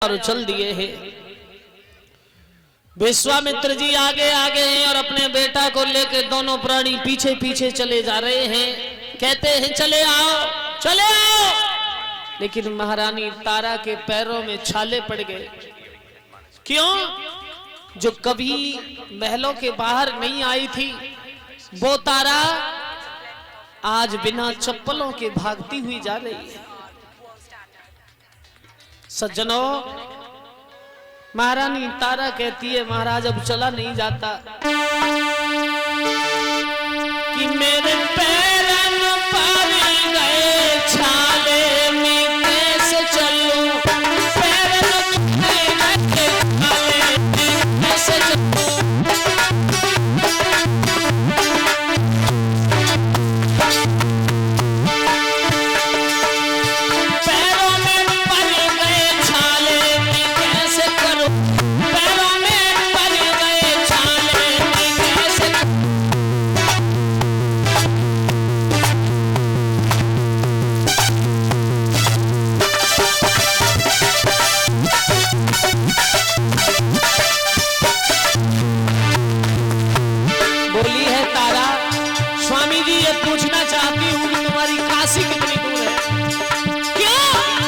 और चल दिए हैं। विश्वामित्र जी आगे आगे हैं और अपने बेटा को लेकर दोनों प्राणी पीछे पीछे चले जा रहे हैं। कहते हैं चले आओ चले आओ, लेकिन महारानी तारा के पैरों में छाले पड़ गए। क्यों? जो कभी महलों के बाहर नहीं आई थी वो तारा आज बिना चप्पलों के भागती हुई जा रही है। सज्जनों, महारानी तारा कहती है महाराज अब चला नहीं जाता कि मेरे पैरन पर गए छाले में कैसे चलूं, पैरन पर गए छाले में कैसे चलूं।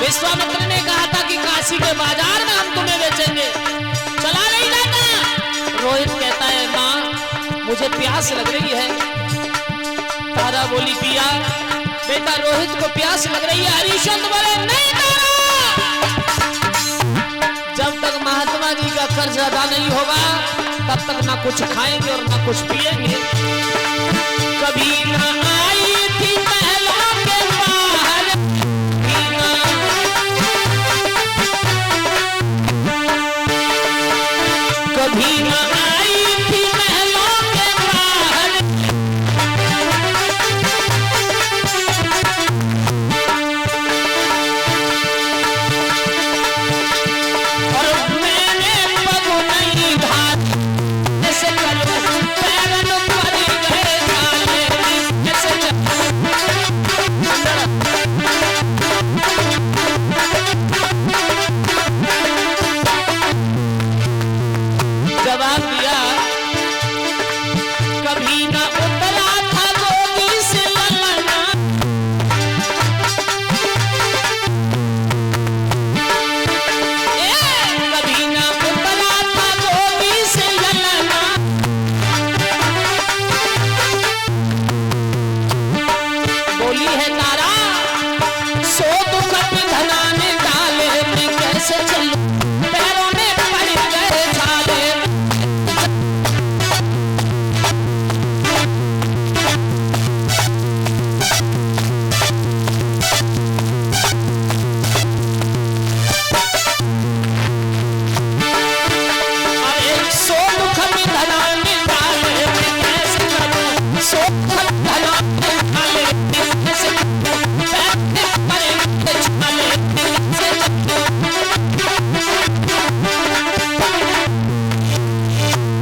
विश्वामित्र ने कहा था कि काशी के बाजार में हम तुम्हें बेचेंगे, चला नहीं जाता। रोहित कहता है माँ मुझे प्यास लग रही है। तारा बोली पिया बेटा रोहित को प्यास लग रही है। हरिश्चंद्र बोले नहीं तारा, जब तक महात्मा जी का कर्ज अदा नहीं होगा तब तक ना कुछ खाएंगे और ना कुछ पिएंगे। कभी ना आई थी महलों के बाहर, कभी न आई थी महलों के बाहर, और मैंने पग नहीं भाग जैसे चलूं, पैरन पर गए छाले जैसे जवाब दिया कभी ना उतरा था गोदी से ललना, कभी ना उतरा था गोदी से ललना। बोली है तारा सो दुख धनाने डाले मैं कैसे चलूं, पैरों में पड़ गए छाले।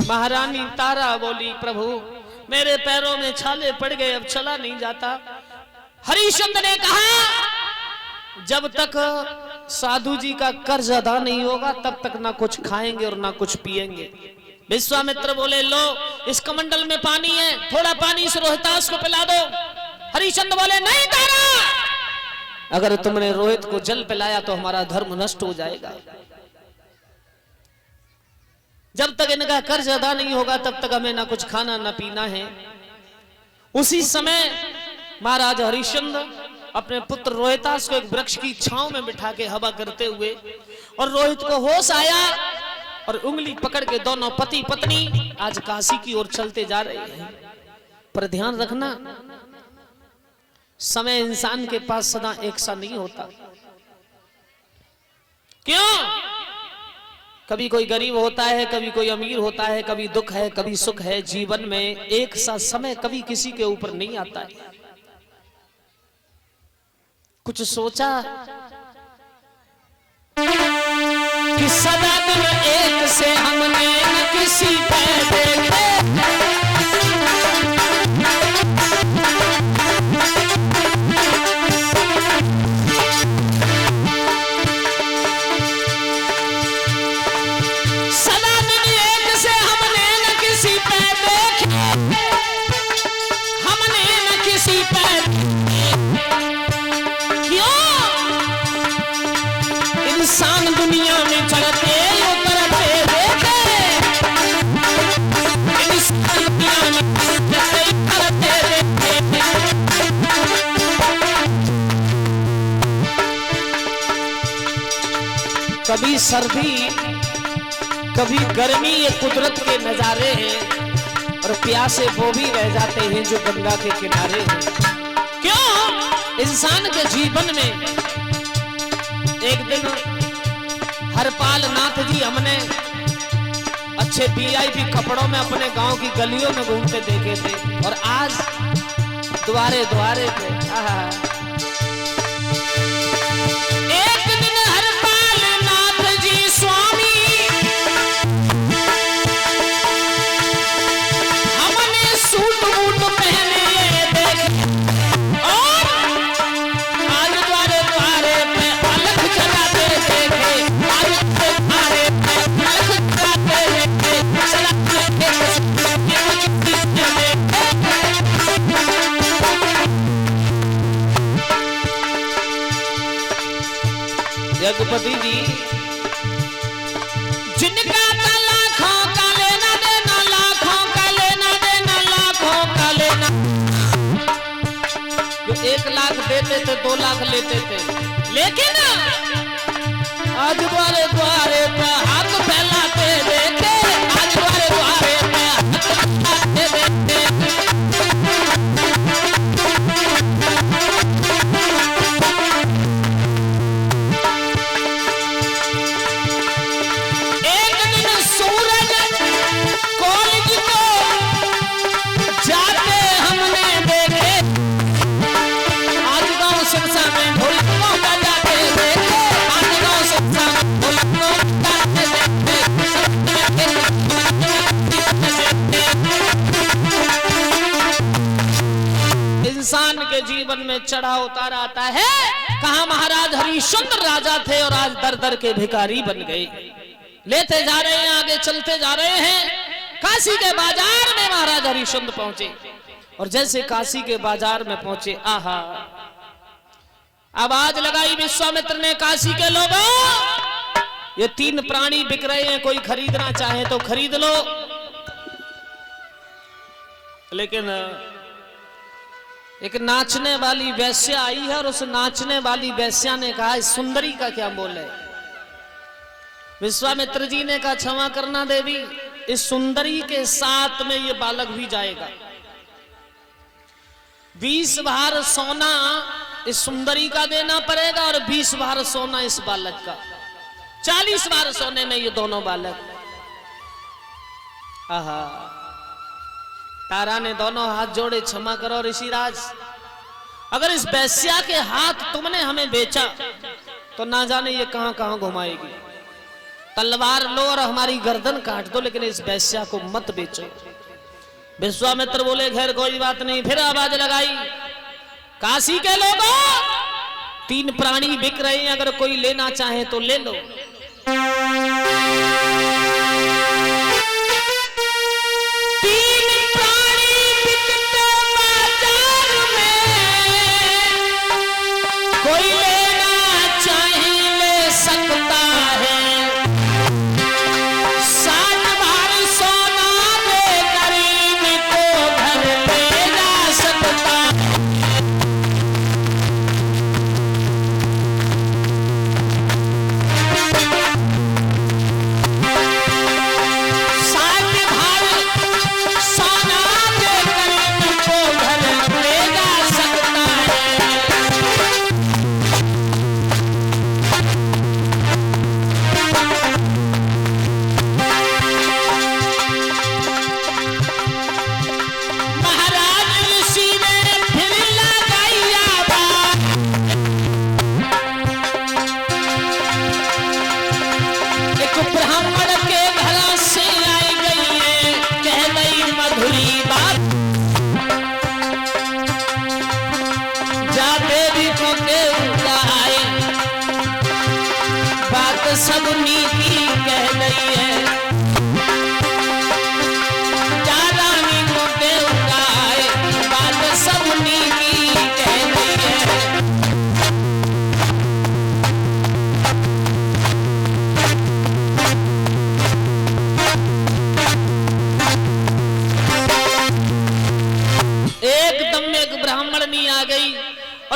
महारानी तारा बोली प्रभु मेरे पैरों में छाले पड़ गए, अब चला नहीं जाता। हरिश्चंद्र ने कहा जब तक साधु जी का कर्ज अदा नहीं होगा तब तक ना कुछ खाएंगे और ना कुछ पिएंगे। विश्वामित्र बोले लो इस कमंडल में पानी है, थोड़ा पानी इस रोहितास को पिला दो। हरिश्चंद्र बोले नहीं तारा, अगर तुमने रोहित को जल पिलाया तो हमारा धर्म नष्ट हो जाएगा। जब तक इनका कर्ज अदा नहीं होगा तब तक हमें ना कुछ खाना ना पीना है। उसी समय महाराज हरिश्चंद्र अपने पुत्र रोहितास को एक वृक्ष की छांव में बिठा के हवा करते हुए, और रोहित को होश आया और उंगली पकड़ के दोनों पति पत्नी आज काशी की ओर चलते जा रहे हैं। पर ध्यान रखना समय इंसान के पास सदा एक सा नहीं होता। क्यों? कभी कोई गरीब होता है, कभी कोई अमीर होता है, कभी दुख है कभी सुख है। जीवन में एक सा समय कभी किसी के ऊपर नहीं आता है। कुछ सोचा कि सदा दिन एक से हमने न किसी पे देखे, दुनिया में चढ़ते उतरते देखे, इस दुनिया में चढ़ते उतरते देखे। कभी सर्दी कभी गर्मी, ये कुदरत के नजारे हैं, और प्यासे वो भी रह जाते हैं जो गंगा के किनारे हैं। क्यों? इंसान के जीवन में एक दिन हरपाल नाथ जी हमने अच्छे वीआईपी कपड़ों में अपने गांव की गलियों में घूमते देखे थे, और आज द्वारे द्वारे पे एक दिन हरपाल नाथ जी स्वामी हमने सूट बूट पहने देखे, और आज द्वारे द्वारे पे अलग जलाते देखे, आज द्वारे पे अलग जलाते देखे, जगपति जी जिनका लाखों का लेना देना, लाखों का लेना देना, लाखों का लेना, जो 1 लाख देते थे 2 लाख लेते थे, लेकिन आज द्वारे द्वारे पे हाथ फैलाते देखे, आज द्वारे द्वारे पे हाथ फैलाते देखे। इंसान के जीवन में चढ़ा उतार आता है। कहा महाराज हरिश्चंद्र राजा थे और आज दर दर के भिखारी बन गए। लेते जा रहे हैं, आगे चलते जा रहे हैं। काशी के बाजार में महाराज हरिश्चंद्र पहुंचे, और जैसे काशी के बाजार में पहुंचे, आहा, आवाज लगाई विश्वामित्र ने, काशी के लोगों, ये 3 प्राणी बिक रहे हैं, कोई खरीदना चाहे तो खरीद लो। लेकिन एक नाचने वाली वैश्या आई है, और उस नाचने वाली वैश्या ने कहा इस सुंदरी का क्या मोल है। विश्वामित्र जी ने कहा क्षमा करना देवी, इस सुंदरी के साथ में ये बालक भी जाएगा। 20 भार सोना इस सुंदरी का देना पड़ेगा, और 20 भार सोना इस बालक का, 40 भार सोने में ये दोनों बालक। आहा, तारा ने दोनों हाथ जोड़े, क्षमा करो ऋषिराज, अगर इस वैश्या के हाथ तुमने हमें बेचा तो ना जाने ये कहां कहां घुमाएगी। तलवार लो और हमारी गर्दन काट दो, लेकिन इस वैश्या को मत बेचो। विश्वामित्र बोले खैर कोई बात नहीं। फिर आवाज लगाई, काशी के लोगों, 3 प्राणी बिक रहे हैं, अगर कोई लेना चाहे तो ले लो। सब नीति कह रही है, रानी को देवता है, बात सब नीति कह रही है।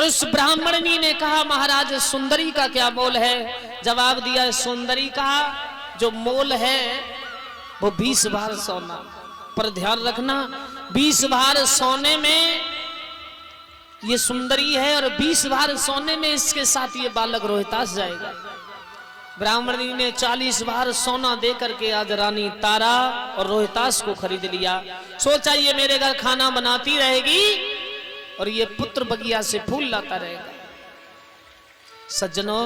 उस ब्राह्मणी ने कहा महाराज सुंदरी का क्या मोल है? जवाब दिया सुंदरी का जो मोल है वो 20 भार सोना। पर ध्यान रखना 20 भार सोने में ये सुंदरी है और 20 भार सोने में इसके साथ ये बालक रोहितास जाएगा। ब्राह्मणी ने 40 भार सोना दे करके आज रानी तारा और रोहितास को खरीद लिया। सोचा ये मेरे घर खाना बनाती रहेगी और ये पुत्र बगिया से फूल लाता रहेगा। सज्जनों,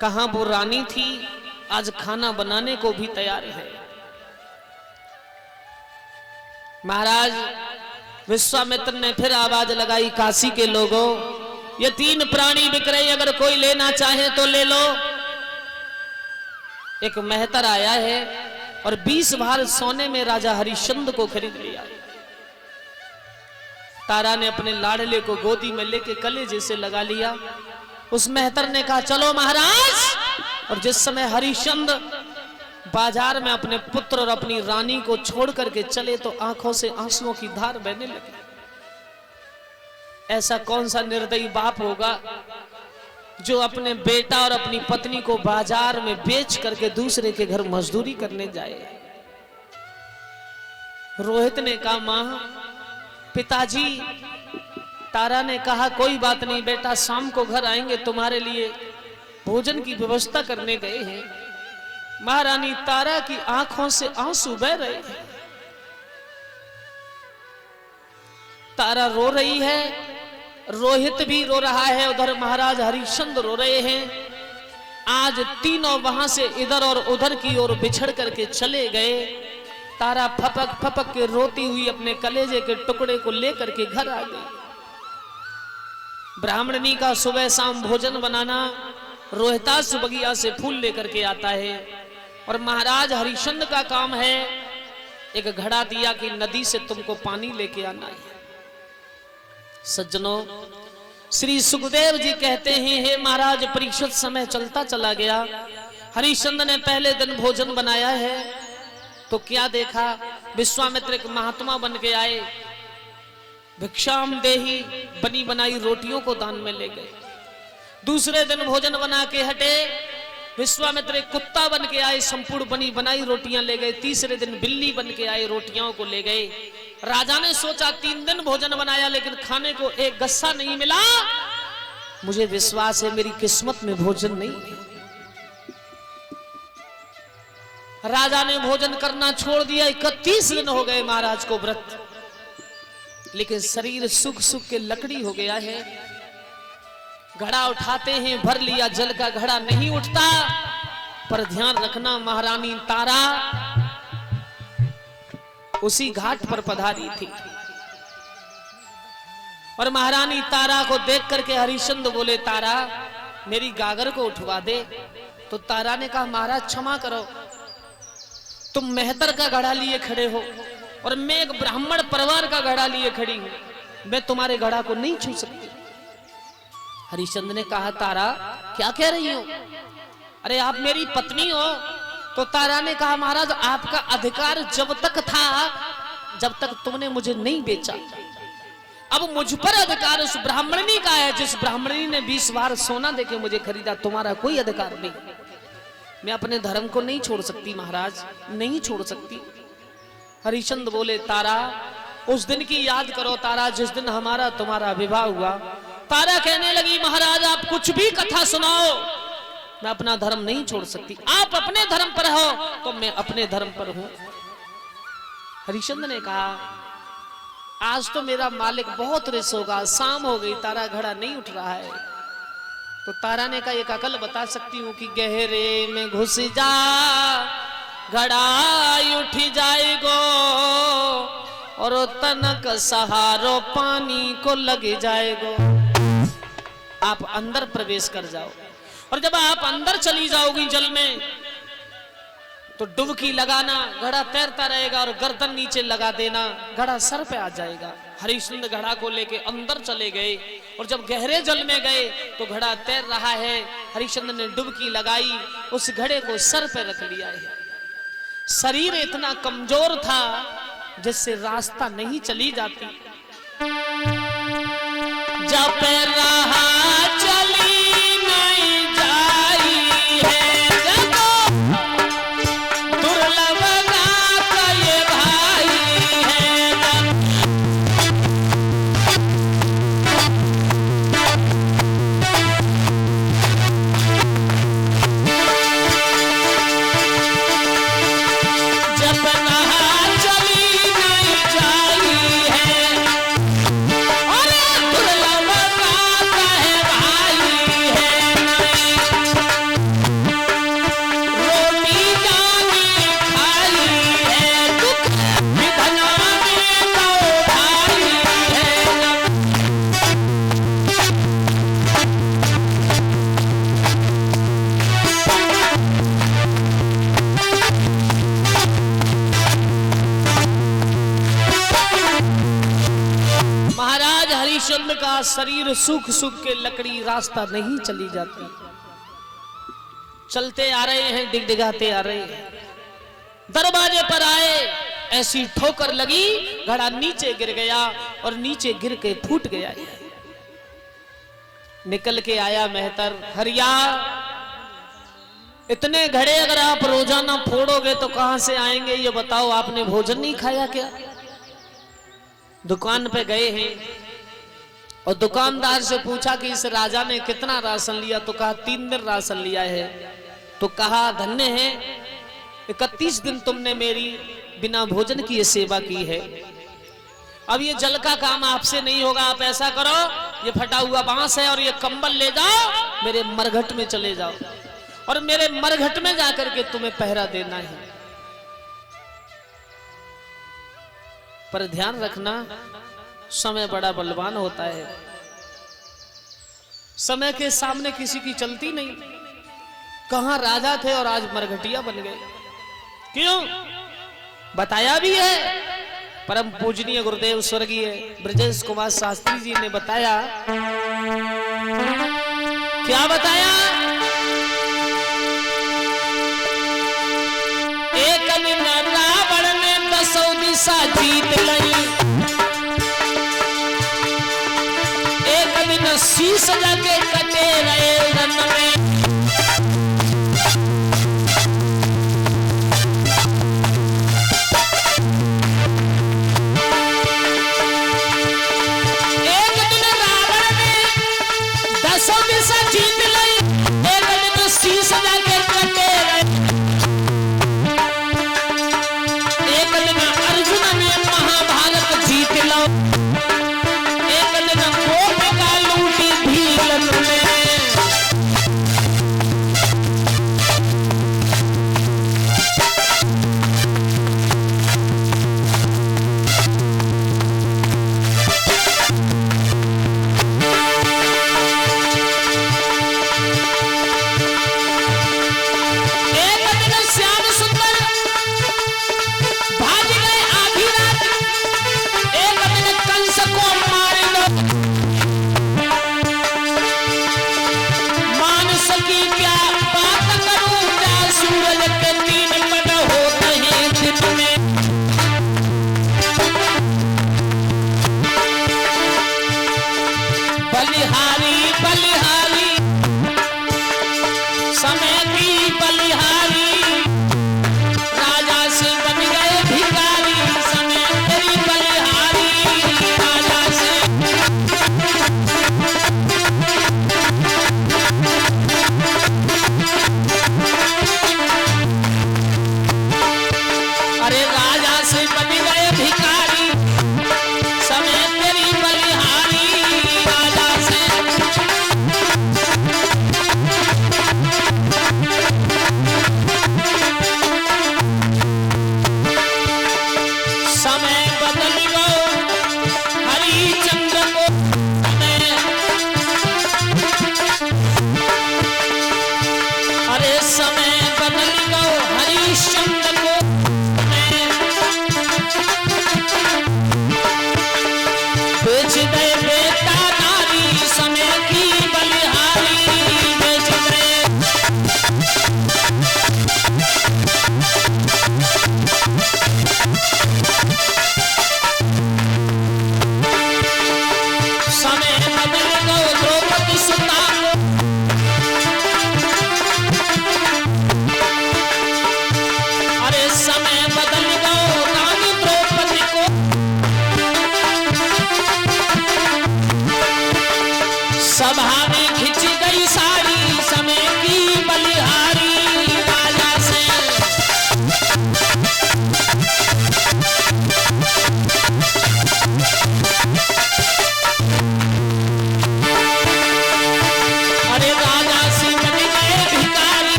कहां वो रानी थी, आज खाना बनाने को भी तैयार है। महाराज विश्वामित्र ने फिर आवाज लगाई, काशी के लोगों, ये 3 प्राणी बिक रहे, अगर कोई लेना चाहे तो ले लो। एक मेहतर आया है और 20 भार सोने में राजा हरिश्चंद्र को खरीद लिया। तारा ने अपने लाडले को गोदी में लेके कलेजे से लगा लिया। उस मेहतर ने कहा चलो महाराज। और जिस समय हरिश्चंद्र बाजार में अपने पुत्र और अपनी रानी को छोड़ करके चले तो आंखों से आंसुओं की धार बहने लगी। ऐसा कौन सा निर्दयी बाप होगा जो अपने बेटा और अपनी पत्नी को बाजार में बेच करके दूसरे के घर मजदूरी करने जाए। रोहित ने कहा मां, पिताजी। तारा ने कहा कोई बात नहीं बेटा, शाम को घर आएंगे, तुम्हारे लिए भोजन की व्यवस्था करने गए हैं। महारानी तारा की आंखों से आंसू बह रहे हैं। तारा रो रही है, रोहित भी रो रहा है, उधर महाराज हरिश्चंद्र रो रहे हैं। आज तीनों वहां से इधर और उधर की ओर बिछड़ करके चले गए। तारा फपक फपक के रोती हुई अपने कलेजे के टुकड़े को लेकर के घर आ गई। ब्राह्मणी का सुबह शाम भोजन बनाना, रोहितास बगिया से फूल लेकर के आता है और महाराज हरिश्चंद्र का काम है एक घड़ा दिया कि नदी से तुमको पानी लेके आना है। सज्जनों, श्री सुखदेव जी कहते हैं हे महाराज परीक्षित समय चलता चला गया। हरिश्चंद्र ने पहले दिन भोजन बनाया है तो क्या देखा, विश्वामित्र एक महात्मा बन के आए, भिक्षाम देही बनी बनाई रोटियों को दान में ले गए। दूसरे दिन भोजन बना के हटे, विश्वामित्र एक कुत्ता बन के आए, संपूर्ण बनी बनाई रोटियां ले गए। तीसरे दिन बिल्ली बन के आए, रोटियों को ले गए। राजा ने सोचा 3 दिन भोजन बनाया लेकिन खाने को एक गस्सा नहीं मिला, मुझे विश्वास है मेरी किस्मत में भोजन नहीं है। राजा ने भोजन करना छोड़ दिया। 31 दिन हो गए महाराज को व्रत, लेकिन शरीर सुख सुख के लकड़ी हो गया है। घड़ा उठाते हैं, भर लिया जल का घड़ा, नहीं उठता। पर ध्यान रखना महारानी तारा उसी घाट पर पधारी थी और महारानी तारा को देख करके हरिश्चंद्र बोले तारा मेरी गागर को उठवा दे। तो तारा ने कहा महाराज क्षमा करो, तुम मेहतर का घड़ा लिए खड़े हो और मैं एक ब्राह्मण परिवार का घड़ा लिए खड़ी हूं, मैं तुम्हारे घड़ा को नहीं छू सकती। हरिश्चंद्र ने कहा तारा क्या कह रही हो, अरे आप मेरी पत्नी हो। तो तारा ने कहा महाराज आपका अधिकार जब तक था जब तक तुमने मुझे नहीं बेचा, अब मुझ पर अधिकार उस ब्राह्मणी का है जिस ब्राह्मणी ने 20 बार सोना देके मुझे खरीदा, तुम्हारा कोई अधिकार नहीं। मैं अपने धर्म को नहीं छोड़ सकती महाराज, नहीं छोड़ सकती। हरिश्चंद्र बोले तारा उस दिन की याद करो तारा जिस दिन हमारा तुम्हारा विवाह हुआ। तारा कहने लगी महाराज आप कुछ भी कथा सुनाओ, मैं अपना धर्म नहीं छोड़ सकती। आप अपने धर्म पर हो तो मैं अपने धर्म पर हूं। हरिश्चंद्र ने कहा आज तो मेरा मालिक बहुत रिस होगा, शाम हो गई, तारा घड़ा नहीं उठ रहा है। तो तारा ने कहा एक अकल बता सकती हूं कि गहरे में घुस जा घड़ा उठ जाएगो और तनक सहारो पानी को लग जाएगो। आप अंदर प्रवेश कर जाओ और जब आप अंदर चली जाओगी जल में तो डुबकी लगाना, घड़ा तैरता रहेगा और गर्दन नीचे लगा देना, घड़ा सर पे आ जाएगा। हरिश्चंद्र घड़ा को लेके अंदर चले गए और जब गहरे जल में गए तो घड़ा तैर रहा है। हरिश्चंद्र ने डुबकी लगाई, उस घड़े को सर पे रख लिया है। शरीर इतना कमजोर था जिससे रास्ता नहीं चली जाती। जब रहा चली नहीं जाई है, जब दुर्लभ का ये भाई है, जब नहा चली नहीं जाई है, अरे दुर्लभ का है भाई है, रोटी जानी खाई है, दुख विधना में तो भाई है। महाराज हरिश्चंद्र का शरीर सूख सूख के लकड़ी रास्ता नहीं चली जाती, चलते आ रहे हैं, डिगडिगाते आ रहे हैं, दरवाजे पर आए, ऐसी ठोकर लगी, घड़ा नीचे गिर गया और नीचे गिर के फूट गया। निकल के आया मेहतर, हरिया इतने घड़े अगर आप रोजाना फोड़ोगे तो कहां से आएंगे, ये बताओ, आपने भोजन नहीं खाया क्या? दुकान पे गए हैं और दुकानदार से पूछा कि इस राजा ने कितना राशन लिया, तो कहा 3 दिन राशन लिया है। तो कहा धन्य है, 31 दिन तुमने मेरी बिना भोजन की ये सेवा की है। अब ये जल का काम आपसे नहीं होगा, आप ऐसा करो, ये फटा हुआ बांस है और ये कंबल ले जाओ, मेरे मरघट में चले जाओ और मेरे मरघट में जाकर के तुम्हें पहरा देना है। पर ध्यान रखना, समय बड़ा बलवान होता है, समय के सामने किसी की चलती नहीं। कहां राजा थे और आज मरघटिया बन गए, क्यों? बताया भी है, परम पूजनीय गुरुदेव स्वर्गीय ब्रजेश कुमार शास्त्री जी ने बताया। क्या बताया? एक दिन रावण ने 10 दिशा जीत लई, एक दिन शीश लगे कटे रहे रन में, एक दिन रावण ने 10 दिशा जीत लई, एक दिन शीश लगे कटे रहे, एक दिन अर्जुन ने महाभारत जीत लो, एक दिन गोपिका लूटी भीलन में।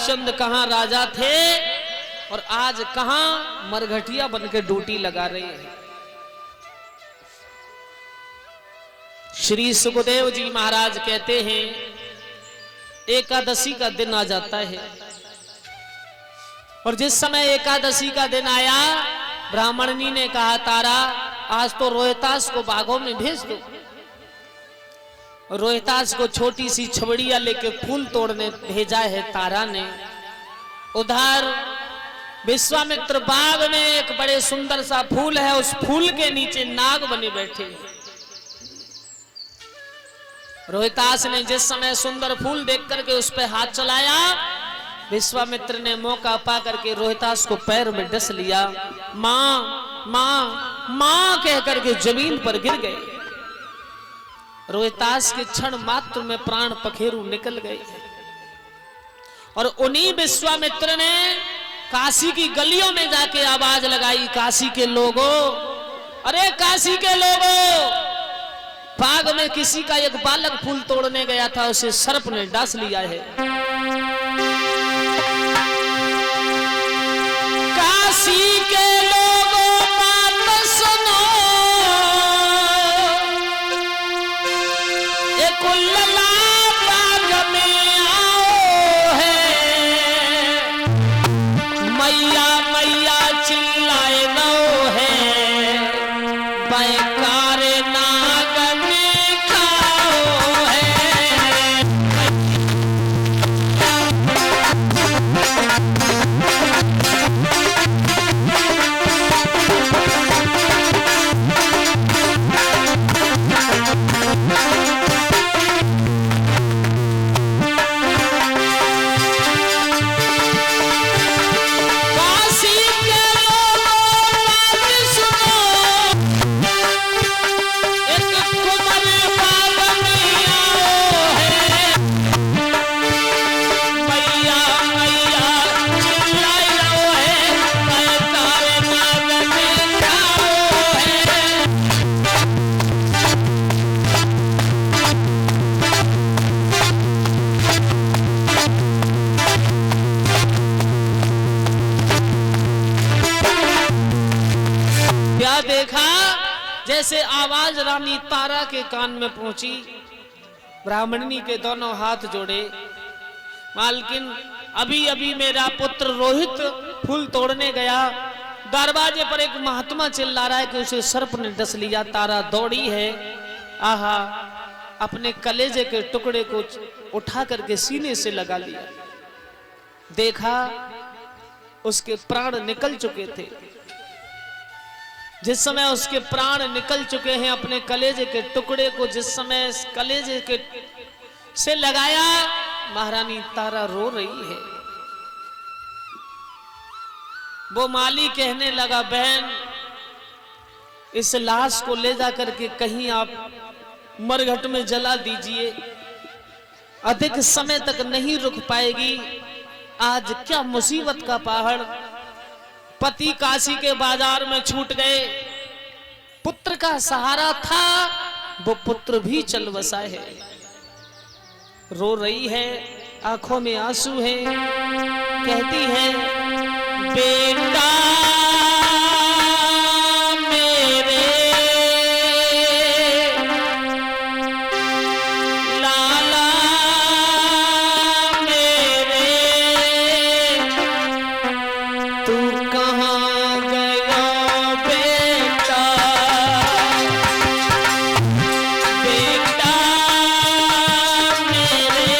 हरिश्चंद्र कहां राजा थे और आज कहां मरघटिया बनकर ड्यूटी लगा रहे हैं। श्री सुखदेव जी महाराज कहते हैं एकादशी का दिन आ जाता है और जिस समय एकादशी का दिन आया ब्राह्मणी ने कहा तारा आज तो रोहितास को बागों में भेज दो। रोहितास को छोटी सी छबड़िया लेके फूल तोड़ने भेजा है तारा ने। उधर विश्वामित्र बाग में एक बड़े सुंदर सा फूल है, उस फूल के नीचे नाग बने बैठे हैं। रोहितास ने जिस समय सुंदर फूल देख करके उस पर हाथ चलाया, विश्वामित्र ने मौका पा करके रोहितास को पैर में डस लिया। मां मां मां कह करके जमीन पर गिर गए। रोहितास के क्षण मात्र में प्राण पखेरु निकल गए और उन्हीं विश्वामित्र ने काशी की गलियों में जाके आवाज लगाई, काशी के लोगों, अरे काशी के लोगों, बाग में किसी का एक बालक फूल तोड़ने गया था, उसे सर्प ने डस लिया है। काशी के लोगों बात सुनो, एक लला बाग में आओ है, मैया मैया चिल्लाए नो है, बेकार नाग में खाओ है। देखा जैसे आवाज रानी तारा के कान में पहुंची, ब्राह्मणी के दोनों हाथ जोड़े, मालकिन अभी अभी मेरा पुत्र रोहित फूल तोड़ने गया, दरवाजे पर एक महात्मा चिल्ला रहा है कि उसे सर्प ने डस लिया। तारा दौड़ी है, आहा, अपने कलेजे के टुकड़े को उठा करके सीने से लगा लिया। देखा उसके प्राण निकल चुके थे। जिस समय उसके प्राण निकल चुके हैं, अपने कलेजे के टुकड़े को जिस समय कलेजे के से लगाया, महारानी तारा रो रही है। वो माली कहने लगा, बहन इस लाश को ले जा करके कहीं आप मरघट में जला दीजिए, अधिक समय तक नहीं रुक पाएगी। आज क्या मुसीबत का पहाड़, पति काशी के बाजार में छूट गए, पुत्र का सहारा था, वो पुत्र भी चल बसा है। रो रही है, आंखों में आंसू है, कहती है, बेटा मेरे लाला मेरे, तू कहाँ गया बेटा, बेटा मेरे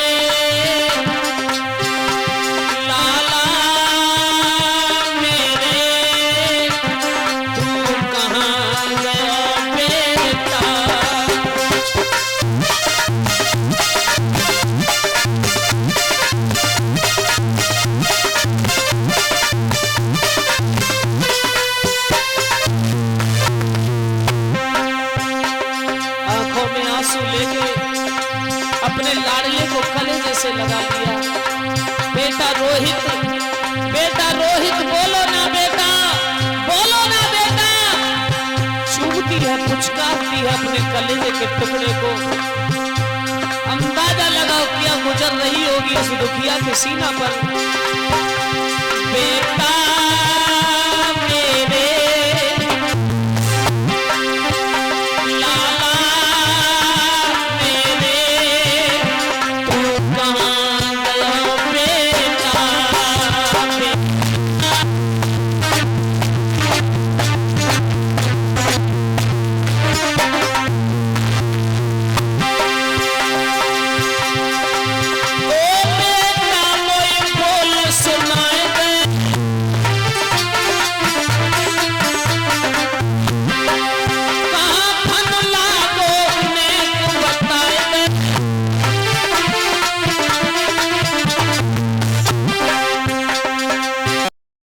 लाला मेरे, तू कहाँ गया बेटा। आंखों में आंसू लेके अपने लाडले को कलेजे से लगा लिया। बेटा रोहित, बेटा रोहित, बोलो ना बेटा, बोलो ना बेटा। चूमती है, पुचकारती है अपने कलेजे के टुकड़े को। अंदाजा लगाओ क्या गुजर रही होगी इस दुखिया के सीना पर।